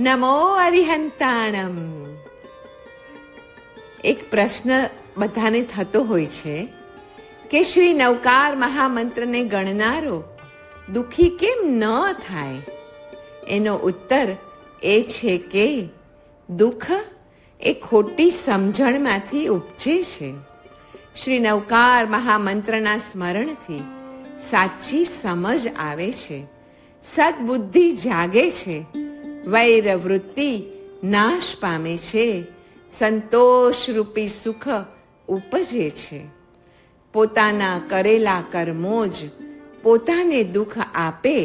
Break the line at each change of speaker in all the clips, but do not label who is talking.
નમો અરિહંતાણમ. એક પ્રશ્ન બધાને થતો હોય છે કે શ્રી નવકાર મહામંત્રને ગણનારો દુઃખી કેમ ન થાય? એનો ઉત્તર એ છે કે દુઃખ એ ખોટી સમજણમાંથી ઉપજે છે. શ્રી નવકાર મહામંત્રના સ્મરણથી સાચી સમજ આવે છે, સદબુદ્ધિ જાગે છે, વૈર વૃત્તિ નાશ પામે છે, સંતોષરૂપી સુખ ઉપજે છે. પોતાના કરેલા કર્મો જ પોતાને દુઃખ આપે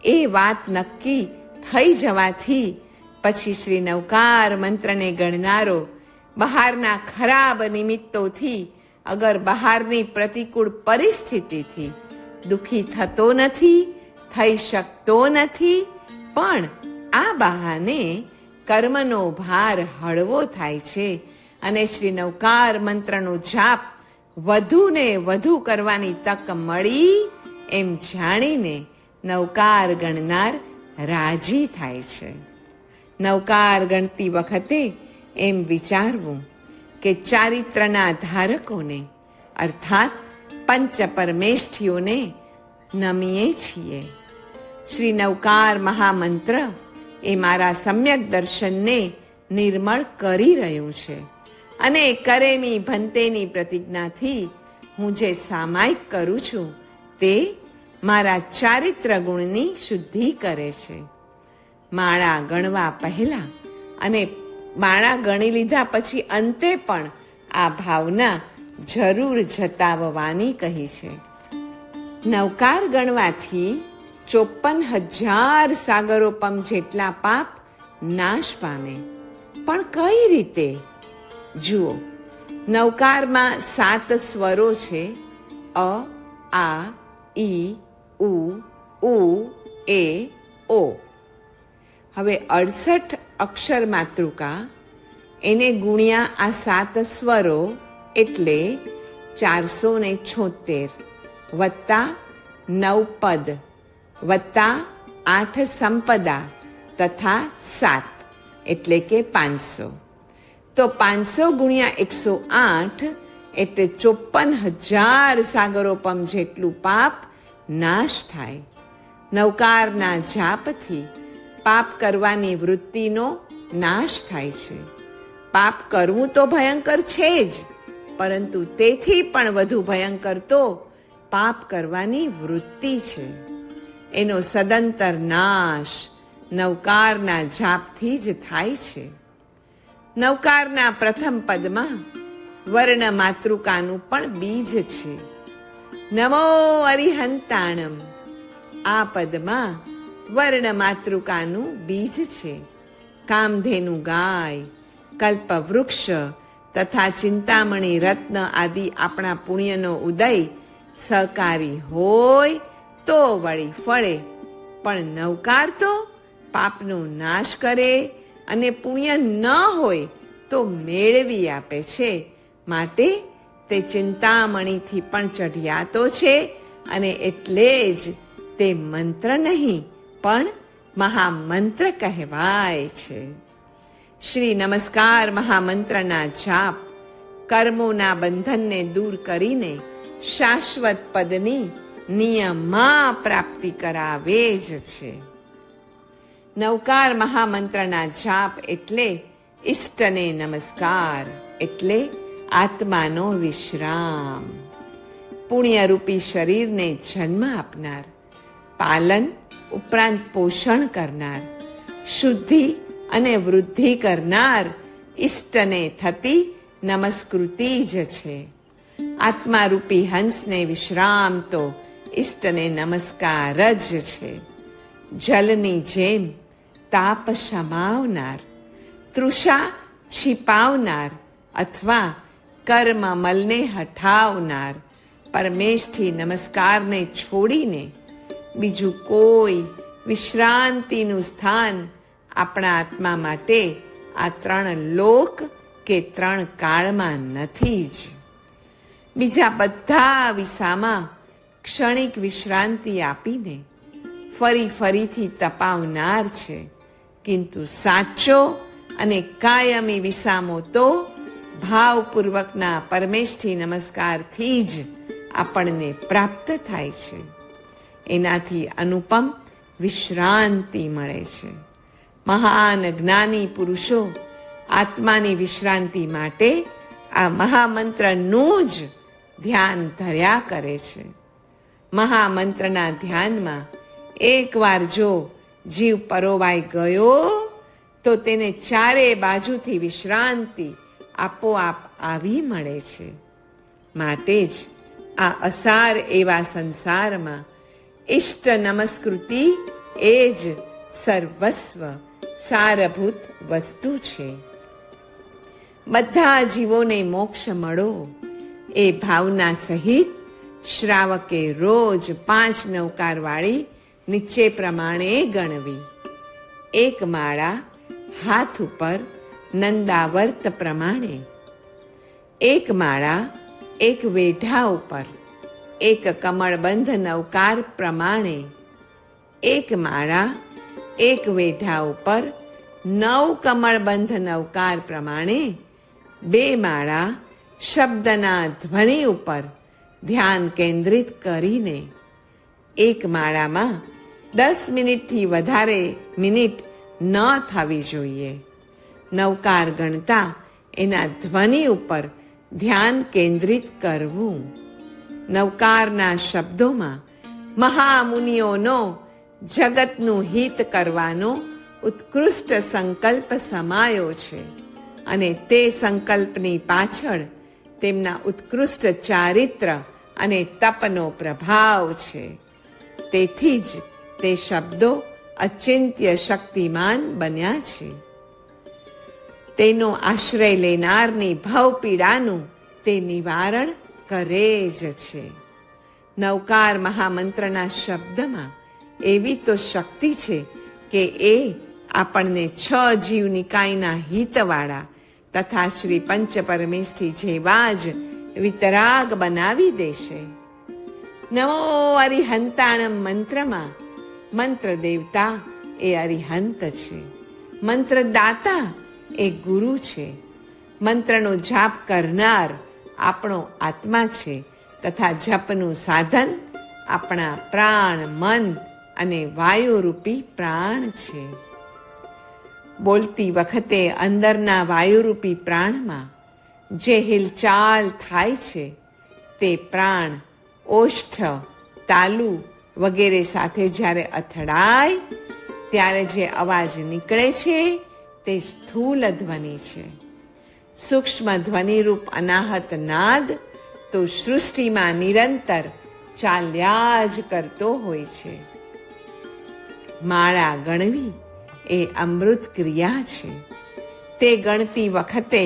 એ વાત નક્કી થઈ જવાથી પછી શ્રી નવકાર મંત્રને ગણનારો બહારના ખરાબ નિમિત્તોથી અગર બહારની પ્રતિકૂળ પરિસ્થિતિથી દુઃખી થતો નથી, થઈ શકતો નથી, પણ આ બહાને કર્મનો ભાર હળવો થાય છે અને શ્રી નવકાર મંત્રનો જાપ વધુ ને વધુ કરવાની તક મળી એમ જાણીને નવકાર ગણનાર રાજી થાય છે. નવકાર ગણતી વખતે એમ વિચારવું કે ચારિત્રના ધારકોને અર્થાત પંચ પરમેષ્ઠીઓને નમીએ છીએ. શ્રી નવકાર મહામંત્ર એ મારા સમ્યક દર્શનને નિર્મળ કરી રહ્યું છે અને કરેમી ભંતેની પ્રતિજ્ઞાથી હું જે સામાયિક કરું છું તે મારા ચારિત્ર ગુણની શુદ્ધિ કરે છે. માળા ગણવા પહેલા અને માળા ગણી લીધા પછી અંતે પણ આ ભાવના જરૂર જતાવવાની કહી છે. નવકાર ગણવાથી 54,000 સાગરોપમ જેટલા પાપ નાશ પામે. પણ કઈ રીતે? જુઓ, નવકારમાં 7 સ્વરો છે: અ, આ, ઈ, ઉ, ઉ, એ, ઓ. હવે 68 અક્ષર માતૃકા એને ગુણ્યા આ 7 સ્વરો એટલે 476 વત્તા 9 પદ વત્તા 8 સંપદા તથા 7 એટલે કે 500. તો 500 ગુણ્યા 108 એટલે 54,000 સાગરોપમ જેટલું પાપ નાશ થાય. નવકારના જાપથી પાપ કરવાની વૃત્તિનો નાશ થાય છે. પાપ કરવું તો ભયંકર છે જ, પરંતુ તેથી પણ વધુ ભયંકર તો પાપ કરવાની વૃત્તિ છે. એનો સદંતર નાશ નવકારના જાપથી જ થાય છે. નવકારના પ્રથમ પદમાં વર્ણ માતૃકાનું પણ બીજ છે. નમો અરિહંતાણમ. આ પદમાં વર્ણ માતૃકાનું બીજ છે. કામધેનુ ગાય, કલ્પવૃક્ષ તથા ચિંતામણી રત્ન આદિ આપણા પુણ્યનો ઉદય સહકારી હોય તો વળી ફળે, પણ નવકાર તો પાપનો નાશ કરે અને પુણ્ય ન હોય તો મેળવી આપે છે. માટે તે ચિંતામણીથી પણ ચઢિયાતો છે અને એટલે જ તે મંત્ર નહીં પણ મહામંત્ર કહેવાય છે. શ્રી નમસ્કાર મહામંત્રના જાપ કર્મોના બંધનને દૂર કરીને શાશ્વત પદની નિયમા પ્રાપ્તિ કરાવે જ છે. નવકાર મહામંત્રના જાપ એટલે ઈષ્ટને નમસ્કાર, એટલે આત્માનો વિશ્રામ. પુણ્યરૂપી શરીરને જન્મ આપનાર, પાલન ઉપરાંત પોષણ કરનાર, શુદ્ધિ અને વૃદ્ધિ કરનાર ઈષ્ટને થતી નમસ્કૃતિ જ છે. આત્મારૂપી હંસને વિશ્રામ તો ઈષ્ટને નમસ્કાર જ છે. જલની જેમ તાપ શમાવનાર, તૃષા छिपावનાર અથવા કર્મમલને હટાવનાર પરમેષ્ઠી નમસ્કારને છોડીને બીજું કોઈ વિશ્રાંતિનું સ્થાન આપણા આત્મા માટે આ 3 લોક કે 3 કાળમાં નથી જ. બીજા બધા વિસામાં ક્ષણિક વિશ્રાંતિ આપીને ફરીથી તપાવનાર છે, કિંતુ સાચો અને કાયમી વિસામો તો ભાવપૂર્વકના પરમેષ્ઠી નમસ્કારથી જ આપણને પ્રાપ્ત થાય છે. એનાથી અનુપમ વિશ્રાંતિ મળે છે. મહાન જ્ઞાની પુરુષો આત્માની વિશ્રાંતિ માટે આ મહામંત્રનું જ ધ્યાન ધર્યા કરે છે. મહામંત્રના ધ્યાનમાં એકવાર જો જીવ પરોવાઈ ગયો તો તેને ચારે બાજુથી વિશ્રાંતિ આપોઆપ આવી મળે છે. માટે જ આ અસાર એવા સંસારમાં ઇષ્ટ નમસ્કૃતિ એ જ સર્વસ્વ સારભૂત વસ્તુ છે. બધા જીવોને મોક્ષ મળો એ ભાવના સહિત શ્રાવકે રોજ 5 નવકારવાળી નીચે પ્રમાણે ગણવી. એક માળા હાથ ઉપર નંદાવર્ત પ્રમાણે, એક માળા એક વેઢા ઉપર એક કમળબંધ નવકાર પ્રમાણે, એક માળા એક વેઢા ઉપર 9 કમળબંધ નવકાર પ્રમાણે, 2 માળા શબ્દના ધ્વનિ ઉપર ધ્યાન કેન્દ્રિત કરીને, એક માળામાં 10 મિનિટથી વધારે મિનિટ ન થવી જોઈએ. નવકાર ગણતા એના ધ્વનિ ઉપર ધ્યાન કેન્દ્રિત કરવું. નવકારના શબ્દોમાં મહામુનિઓનો જગતનું હિત કરવાનો ઉત્કૃષ્ટ સંકલ્પ સમાયો છે અને તે સંકલ્પની પાછળ તેમના ઉત્કૃષ્ટ ચારિત્ર અને તપનો પ્રભાવ છે. તેથી જ તે શબ્દો અચિંત્ય શક્તિમાન બન્યા છે. તેનો આશ્રય લેનારની ભવપીડાનું તે નિવારણ કરે જ છે. નવકાર મહામંત્રના શબ્દમાં એવી તો શક્તિ છે કે એ આપણને 6 જીવ નિકાયના હિતવાળા તથા શ્રી પંચ પરમેષ્ઠી જેવા જ વિતરાગ બનાવી દેશે. નમો અરિહંતાણમ મંત્રમાં મંત્ર દેવતા એ અરિહંત છે, મંત્રદાતા એ ગુરુ છે, મંત્રનો જાપ કરનાર આપણો આત્મા છે તથા જપનું સાધન આપણા પ્રાણ, મન અને વાયુરૂપી પ્રાણ છે. બોલતી વખતે અંદરના વાયુરૂપી પ્રાણમાં જે હિલચાલ થાય છે તે પ્રાણ ઓષ્ઠ, તાલુ વગેરે સાથે જ્યારે અથડાય ત્યારે જે અવાજ નીકળે છે તે સ્થૂલ ધ્વનિ છે. સૂક્ષ્મ ધ્વનિરૂપ અનાહત નાદ તો સૃષ્ટિમાં નિરંતર ચાલ્યા જ કરતો હોય છે. માળા ગણવી એ અમૃત ક્રિયા છે. તે ગણતી વખતે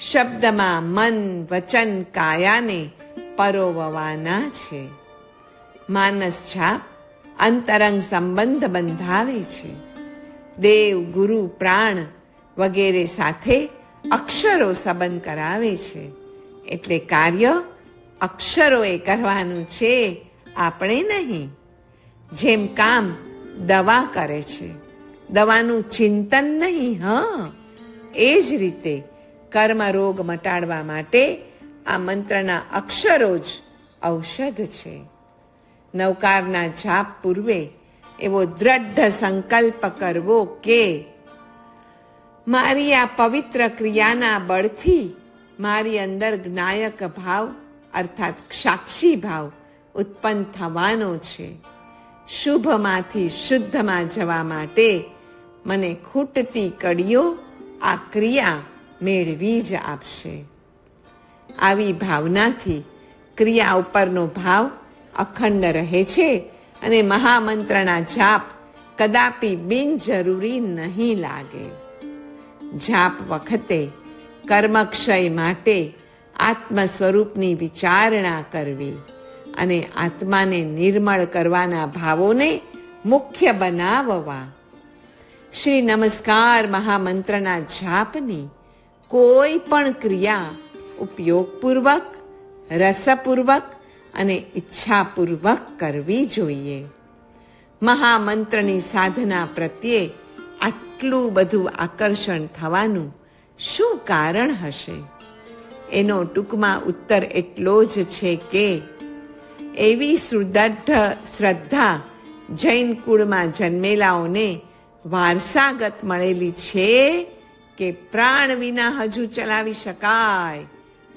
શબ્દમાં મન, વચન, કાયાને પરોવવાના છે. માનસ છાપ અંતરંગ સંબંધ બંધાવે છે. દેવ, ગુરુ, પ્રાણ વગેરે સાથે અક્ષરો સંબંધ કરાવે છે. એટલે કાર્ય અક્ષરોએ કરવાનું છે, આપણે નહીં. જેમ કામ દવા કરે છે, દવાનું ચિંતન નહીં. એ જ રીતે કર્મ રોગ મટાડવા માટે આ મંત્રના અક્ષરો જ ઔષધ છે. નવકારના જાપ પૂર્વે એવો દ્રઢ સંકલ્પ કરવો કે મારી આ પવિત્ર ક્રિયાના બળથી મારી અંદર જ્ઞાયક ભાવ અર્થાત સાક્ષી ભાવ ઉત્પન્ન થવાનો છે. શુભમાંથી શુદ્ધમાં જવા માટે મને ખૂટતી કડીઓ આ ક્રિયા મેળવી જ આપશે. આવી ભાવનાથી ક્રિયા ઉપરનો ભાવ અખંડ રહે છે અને મહામંત્રના જાપ કદાપી બિનજરૂરી નહીં લાગે. જાપ વખતે કર્મક્ષય માટે આત્મ સ્વરૂપની વિચારણા કરવી અને આત્માને નિર્મળ કરવાના ભાવોને મુખ્ય બનાવવા. શ્રી નમસ્કાર મહામંત્રના જાપની કોઈ પણ ક્રિયા ઉપયોગપૂર્વક, રસપૂર્વક અને ઈચ્છાપૂર્વક કરવી જોઈએ. મહામંત્રની સાધના પ્રત્યે આટલું બધું આકર્ષણ થવાનું શું કારણ હશે? એનો ટૂંકમાં ઉત્તર એટલો જ છે કે એવી સુદૃઢ શ્રદ્ધા જૈન કુળમાં જન્મેલાઓને વારસાગત મળેલી છે કે પ્રાણ વિના હજુ ચલાવી શકાય,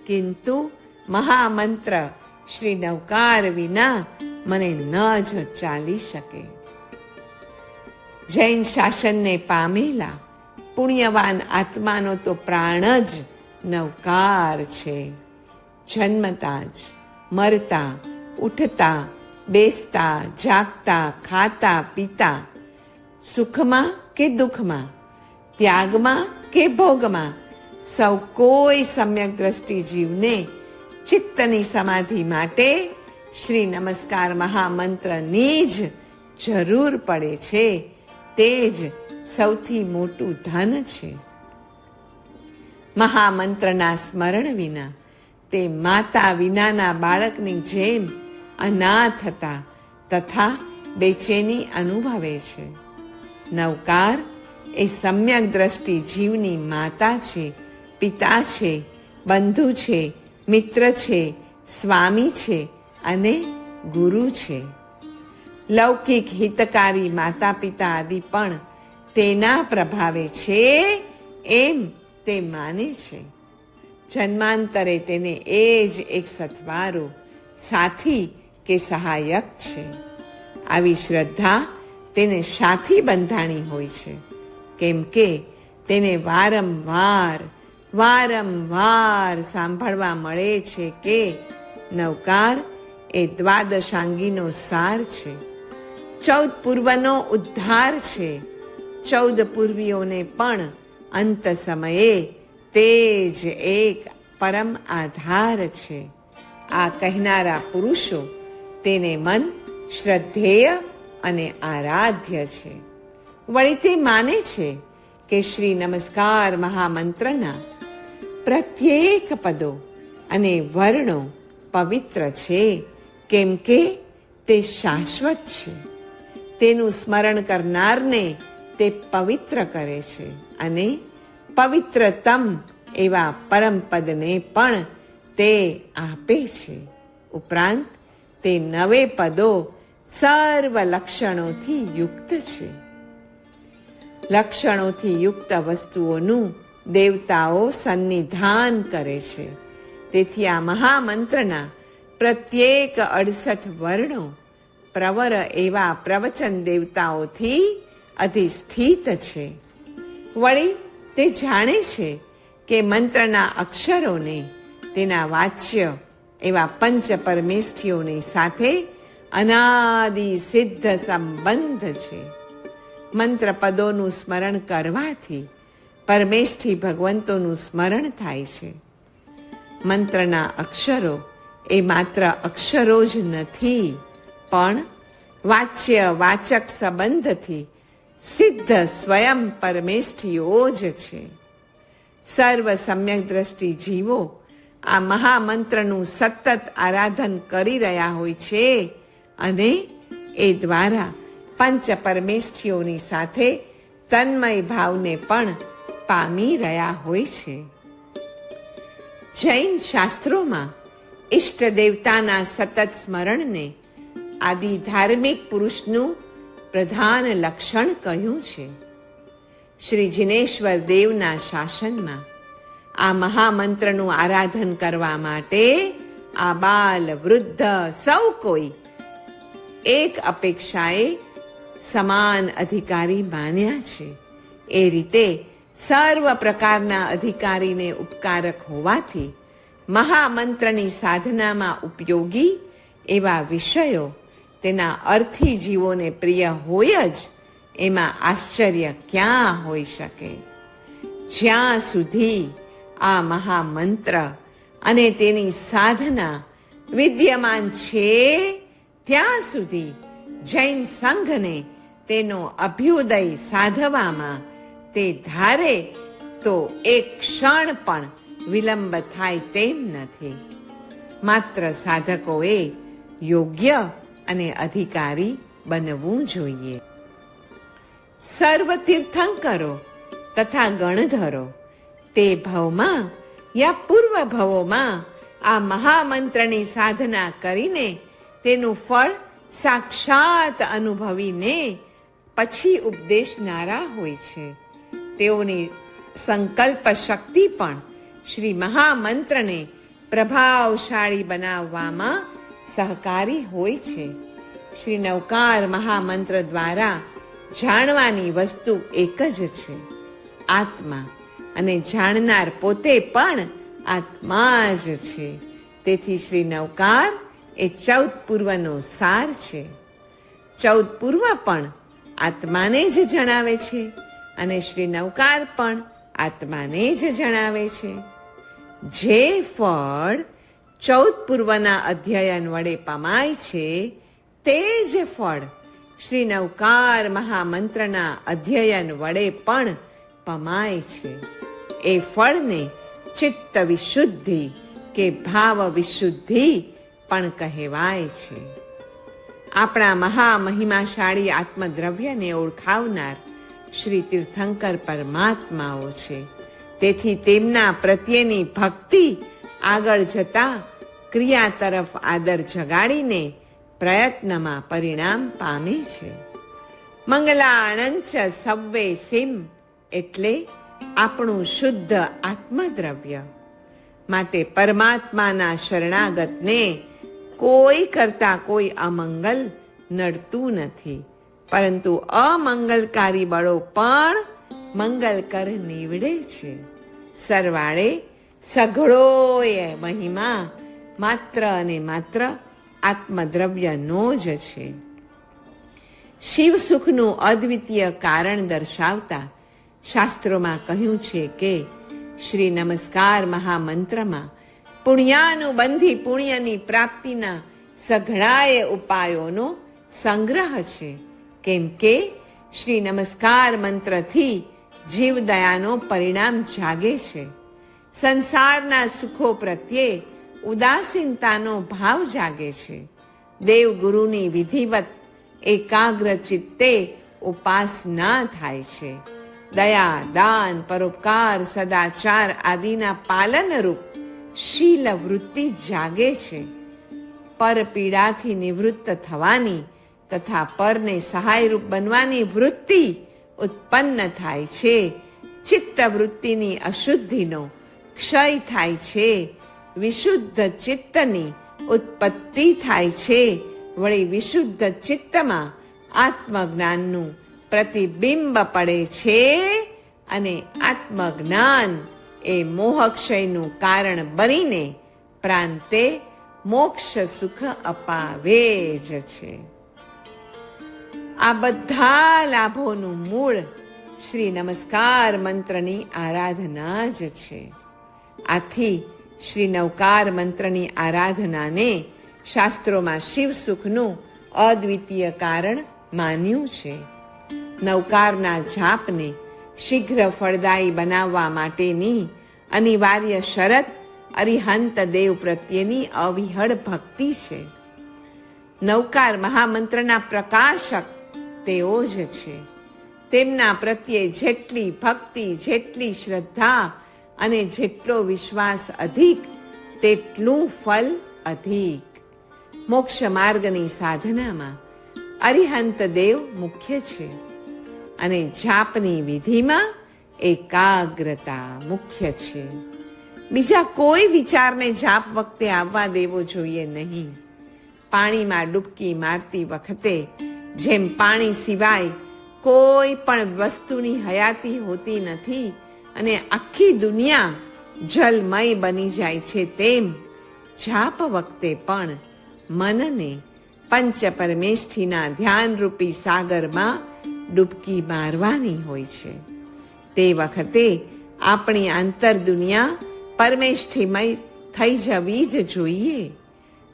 કિંતુ મહામંત્ર શ્રી નવકાર વિના મને ન જ ચાલી શકે. જૈન શાસનને પામેલા પુણ્યવાન આત્માનો તો પ્રાણ જ નવકાર છે. જન્મતા જ મરતા, ઉઠતા, બેસતા, જાગતા, ખાતા, પીતા, સુખમાં કે દુઃખમાં, ત્યાગમાં કે ભોગમાં, સૌ કોઈ સમ્યક દ્રષ્ટિ જીવને ચિત્તની સમાધિ માટે શ્રી નમસ્કાર મહામંત્રની જ જરૂર પડે છે. તે જ સૌથી મોટું ધન છે. મહામંત્રના સ્મરણ વિના તે માતા વિનાના બાળકની જેમ અનાથ હતા તથા બેચેની અનુભવે છે. નવકાર એ સમ્યક દ્રષ્ટિ જીવની માતા છે, પિતા છે, બંધુ છે, મિત્ર છે, સ્વામી છે અને ગુરુ છે. લૌકિક હિતકારી માતા પિતા આદિ પણ તેના પ્રભાવે છે એમ તે માને છે. જન્માંતરે તેને એ જ એક સથવારો, સાથી કે સહાયક છે. આવી શ્રદ્ધા તેને સાથી બંધાણી હોય છે, કેમ કે તેને વારંવાર સાંભળવા મળે છે કે નવકાર એ દ્વાદશાંગીનો સાર છે, 14 પૂર્વનો ઉદ્ધાર છે. 14 પૂર્વીઓને પણ અંત સમયે તે જ એક પરમ આધાર છે. આ કહેનારા પુરુષો તેને મન શ્રદ્ધેય અને આરાધ્ય છે. વળી તે માને છે કે શ્રી નમસ્કાર મહામંત્રના પ્રત્યેક પદો અને વર્ણો પવિત્ર છે, કેમ કે તે શાશ્વત છે. તેનું સ્મરણ કરનારને તે પવિત્ર કરે છે અને પવિત્રતમ એવા પરમપદને પણ તે આપે છે. ઉપરાંત તે 9 પદો સર્વ લક્ષણોથી યુક્ત છે. લક્ષણોથી યુક્ત વસ્તુઓનું દેવતાઓ સન્નિધાન કરે છે. તેથી આ મહામંત્રના પ્રત્યેક 68 વર્ણો પ્રવર એવા પ્રવચન દેવતાઓથી અધિષ્ઠિત છે. વળી તે જાણે છે કે મંત્રના અક્ષરોને તેના વાચ્ય એવા પંચ પરમેષ્ઠીઓની સાથે અનાદિ સિદ્ધ સંબંધ છે. મંત્ર પદોનું સ્મરણ કરવાથી પરમેષ્ઠી ભગવંતોનું સ્મરણ થાય છે. મંત્રના અક્ષરો એ માત્ર અક્ષરો જ નથી, પણ વાચ્ય વાચક સંબંધથી સિદ્ધ સ્વયં પરમેષ્ઠીઓ જ છે. સર્વ સમ્યક દ્રષ્ટિ જીવો આ મહામંત્રનું સતત આરાધન કરી રહ્યા હોય છે અને એ દ્વારા પંચ પરમેષ્ઠીઓની સાથે તન્મય ભાવને પણ પામી રહ્યા હોય છે. જૈન શાસ્ત્રોમાં ઇષ્ટ દેવતાના સતત સ્મરણને આદિ ધાર્મિક પુરુષનું પ્રધાન લક્ષણ કહ્યું છે. શ્રી જિનેશ્વર દેવના શાસનમાં આ મહામંત્રનું આરાધન કરવા માટે આ બાલ વૃદ્ધ સૌ કોઈ એક અપેક્ષાએ સમાન અધિકારી માન્યા છે. એ રીતે સર્વ પ્રકારના અધિકારીને ઉપકારક હોવાથી મહામંત્રની સાધનામાં ઉપયોગી એવા વિષયો તેના અર્થી જીવોને પ્રિય હોય જ એમાં આશ્ચર્ય ક્યાં હોઈ શકે. જ્યાં સુધી આ મહામંત્ર અને તેની સાધના વિદ્યમાન છે ત્યાં સુધી જૈન સંઘને તેનો અભ્યુદય સાધવામાં તે ધારે તો એક ક્ષણ પણ વિલંબ થાય તેમ નથી. માત્ર સાધકોએ યોગ્ય અને અધિકારી બનવું જોઈએ. સર્વ તીર્થંકરો તથા ગણધરો તે ભવમાં યા પૂર્વ ભવોમાં આ મહામંત્રની સાધના કરીને તેનું ફળ સાક્ષાત અનુભવીને પછી ઉપદેશનારા હોય છે. તેઓની સંકલ્પ શક્તિ પણ શ્રી મહામંત્રને પ્રભાવશાળી બનાવવામાં સહકારી હોય છે. શ્રી નવકાર મહામંત્ર દ્વારા જાણવાની વસ્તુ એક જ છે, આત્મા, અને જાણનાર પોતે પણ આત્મા જ છે. તેથી શ્રી નવકાર એ 14 પૂર્વનો સાર છે. 14 પૂર્વ પણ આત્માને જ જણાવે છે અને શ્રી નવકાર પણ આત્માને જ જણાવે છે. જે ફળ 14 પૂર્વના અધ્યયન વડે પમાય છે તે જ ફળ શ્રી નવકાર મહામંત્રના અધ્યયન વડે પણ પમાય છે. એ ફળને ચિત્ત વિશુદ્ધિ કે ભાવ વિશુદ્ધિ પણ કહેવાય છે. આપણા મહામહિમાશાળી આત્મદ્રવ્યને ઓળખાવનાર શ્રી તીર્થંકર પરમાત્માઓ છે. તેથી તેમના પ્રત્યેની ભક્તિ આગળ જતા ક્રિયા તરફ આદર જગાડીને પ્રયત્નમાં પરિણામ પામે છે. મંગલાણંચ સવ્વે સિમ એટલે આપણું શુદ્ધ આત્મદ્રવ્ય. માટે પરમાત્માના શરણાગતને કોઈ કરતા કોઈ અમંગલ નડતું નથી, પરંતુ અમંગલકારી બળો પણ મંગલકર નીવડે છે. સરવાળે સઘળોએ મહિમા માત્ર અને માત્ર આત્મદ્રવ્યનો જ છે. શિવ સુખનું અદ્વિતીય કારણ દર્શાવતા શાસ્ત્રોમાં કહ્યું છે કે શ્રી નમસ્કાર મહામંત્રમાં પુણ્યાનુબંધી પુણ્યની પ્રાપ્તિના સઘળાએ ઉપાયોનો સંગ્રહ છે. કેમ કે શ્રી નમસ્કાર મંત્રથી જીવદયાનો પરિણામ જાગે છે. સંસારના સુખો પ્રત્યે ઉદાસીનતાનો ભાવ જાગે છે. દેવગુરુની વિધિવત એકાગ્ર ચિત્તે ઉપાસના થાય છે. દયા, દાન, પરોપકાર, સદાચાર આદિના પાલનરૂપ શીલ વૃત્તિ જાગે છે. પર પીડાથી નિવૃત્ત થવાની તથા પરને સહાયરૂપ બનવાની વૃત્તિ ઉત્પન્ન થાય છે. ચિત્ત વૃત્તિની અશુદ્ધિનો ક્ષય થાય છે. વિશુદ્ધ ચિત્તની ઉત્પત્તિ થાય છે. વળી વિશુદ્ધ ચિત્તમાં આત્મજ્ઞાનનું પ્રતિબિંબ પડે છે અને આત્મજ્ઞાન એ મોહક્ષયનું કારણ બનીને પ્રાંતે મોક્ષ સુખ અપાવે જ છે. આ બધા લાભોનું મૂળ શ્રી નમસ્કાર મંત્રની આરાધના જ છે. આથી શ્રી નવકાર મંત્રની આરાધનાને શાસ્ત્રોમાં શિવ સુખનું અદ્વિતીય કારણ માન્યું છે. નવકારના જાપને શીઘ્ર ફળદાયી બનાવવા માટેની અનિવાર્ય શરત અરિહંત દેવ પ્રત્યેની અવિહળ ભક્તિ છે. નવકાર મહામંત્રના પ્રકાશક તેઓ જ છે. તેમના પ્રત્યે જેટલી ભક્તિ, જેટલી શ્રદ્ધા અને જેટલો વિશ્વાસ અધિક, તેટલું ફલ અધિક. મોક્ષ માર્ગની સાધનામાં અરિહંત દેવ મુખ્ય છે અને જાપની વિધિમાં એકાગ્રતા મુખ્ય છે. બીજા કોઈ વિચારને જાપ વખતે આવવા દેવો જોઈએ નહીં. પાણીમાં ડૂબકી મારતી વખતે જેમ પાણી સિવાય કોઈ પણ વસ્તુની હયાતી હોતી નથી અને આખી દુનિયા જલમય બની જાય છે, તેમ જાપ વખતે પણ મનને પંચ પરમેષ્ઠીના ધ્યાનરૂપી સાગરમાં ડૂબકી મારવાની હોય છે. તે વખતે આપણી આંતર દુનિયા પરમેષ્ઠીમય થઈ જવી જ જોઈએ.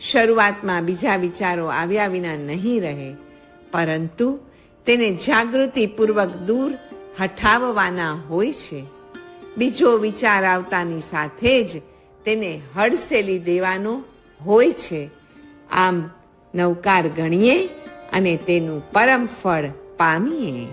શરૂઆતમાં બીજા વિચારો આવ્યા વિના નહીં રહે, પરંતુ તેને જાગૃતિપૂર્વક દૂર હટાવવાના હોય છે. બીજો વિચાર આવતાની સાથે જ તેને હડસેલી દેવાનો હોય છે. આમ નવકાર ગણીએ અને તેનું પરમ ફળ પામીએ.